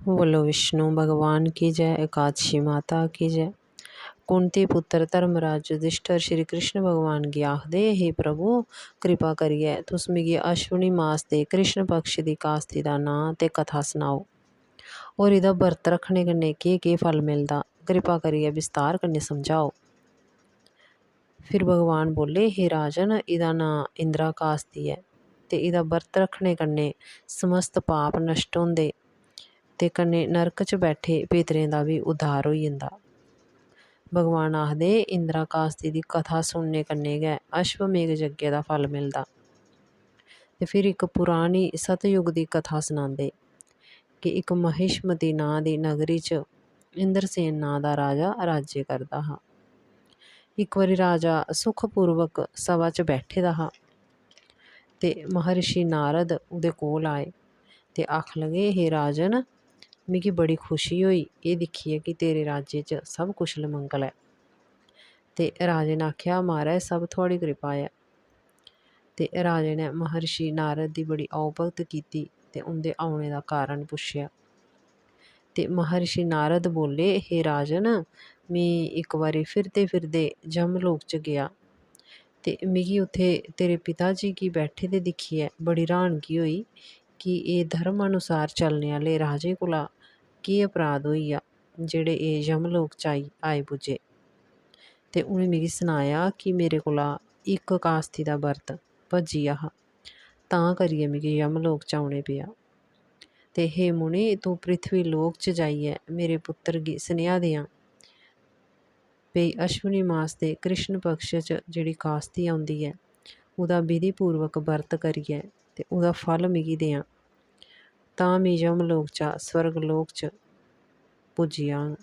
बोलो विष्णु भगवान की जय। एकादशी माता की जय। कुंती पुत्र धर्मराज युधिष्ठिर श्री कृष्ण भगवान गी आखदे, हे प्रभु कृपा करियै तुस मिगी अश्वनी मास दे कृष्ण पक्ष दी कास्ती दा नांऽ ते कथा सनाओ और एह्दा बरत रखने कन्नै केह् फल मिलदा, कृपा करियै विस्तार कन्नै समझाओ। फिर भगवान बोले, हे राजन एह्दा नांऽ इंद्रा कास्ती ऐ ते एह्दा बरत रखने कन्नै समस्त पाप नष्ट होंदे ते कन्नै नरक च बैठे पितरें दा बी उद्धार होई जंदा। भगवान आखदे, इंद्रा कास्ती दी कथा सुनने कन्नै गै अश्वमेघ यज्ञ दा फल मिलदा। ते फिर इक पुरानी सतयुग दी कथा सनांदे कि इक महिष्मती नांऽ दी नगरी च इंद्रसेन नांऽ दा राजा राज्य करदा हा। इक बारी राजा सुखपूर्वक सभा च बैठे दा हा ते महर्षि नारद ओह्दे कोल आए ते आखन लगे, हे राजन मिगी बड़ी खुशी होई एह् दिक्खियै कि तेरे राज्य च सब कुशल मंगल ऐ। ते राजे ने आखेआ, महाराज सब थुआढ़ी कृपा ऐ। ते राजे ने महर्षि नारद दी बड़ी औ भगत कीती ते उं'दे औने दा कारण पुच्छेआ। ते महर्षि नारद बोले, हे राजन में इक बारी फिरदे फिरदे जमलोक च गेआ ते मिगी उत्थै तेरे पिता जी गी बैठे दे दिक्खियै बड़ी र्हानगी होई कि एह् धर्म अनुसार चलने आह्ले राजे कोला केह् अपराध होई गेआ जेह्ड़े एह् यमलोक च आए पुज्जे। ते उ'नें मिगी सनाया कि मेरे कोला इक कास्ती दा बरत भज्जी गेआ हा, तां करियै मिगी यमलोक च औने पेआ। ते हे मुनि तूं पृथ्वी लोक च जाइयै मेरे पुत्तर गी सनेहा देआं भई अश्वनी मास दे कृष्ण पक्ष च जेह्ड़ी कास्ती औंदी ऐ ओह्दा विधि पूर्वक बरत करियै ते ओह्दा फल मिगी देआं, तां में यमलोक चा स्वर्गलोक च पुज्जी जाङ।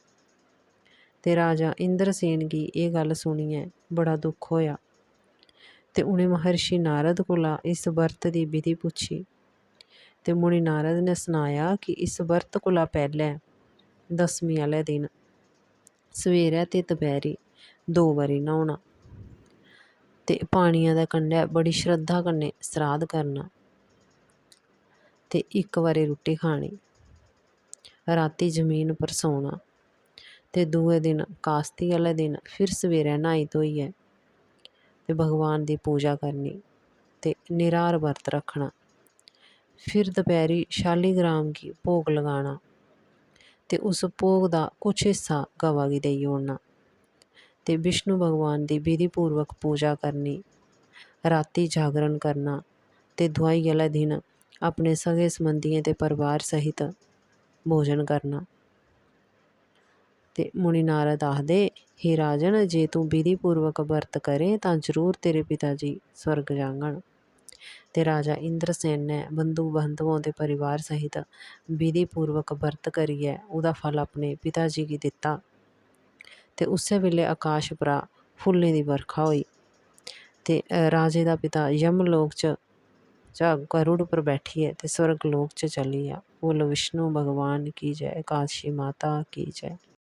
ते राजा इंद्रसेन गी एह् गल्ल सुनियै बड़ा दुख होएआ ते उ'नें महर्षि नारद कोला इस बरत दी विधि पुच्छी। ते मुनि नारद ने सनाया कि इस बरत कोला पैह्लें दसमीं आह्ले दिन सवेरै ते दपैह्री 2 बारी न्हौना ते पानिया दे कंढै बड़ी श्रद्धा कन्नै सराध करना ते इक बारी रुट्टी खानी, रातीं जमीन पर सौना ते दूए दिन कास्ती आह्ले दिन फिर सवेरै न्हाई धोइयै ते भगवान दी पूजा करनी ते निराहार बरत रक्खना। फिर दपैह्री शालीग्राम गी भोग लगाना ते उस भोग दा कुछ हिस्सा गवा गी देई ओड़ना ते विष्णु भगवान दी विधि पूर्वक पूजा करनी, रातीं जागरण करना ते दोआई आह्ले दिन अपने सगे संबंधियें ते परिवार सहित भोजन करना। ते मुनि नारद आखदे, हे राजन जे तूं विधि पूर्वक बरत करें तां जरूर तेरे पिता जी स्वर्ग जाङन। ते राजा इंद्रसेन ने बंधु बांधवों ते परिवार सहित विधि पूर्वक बरत करियै ओह्दा फल अपने पिता जी गी दित्ता ते उस्सै बेल्लै आकाश परा फुल्लें दी बरखा होई ते राजे दा पिता यमलोक चा गरुड़ पर बैठियै ते स्वर्गलोक च चली गेआ। बोलो विष्णु भगवान की जय। एकादशी माता की जय।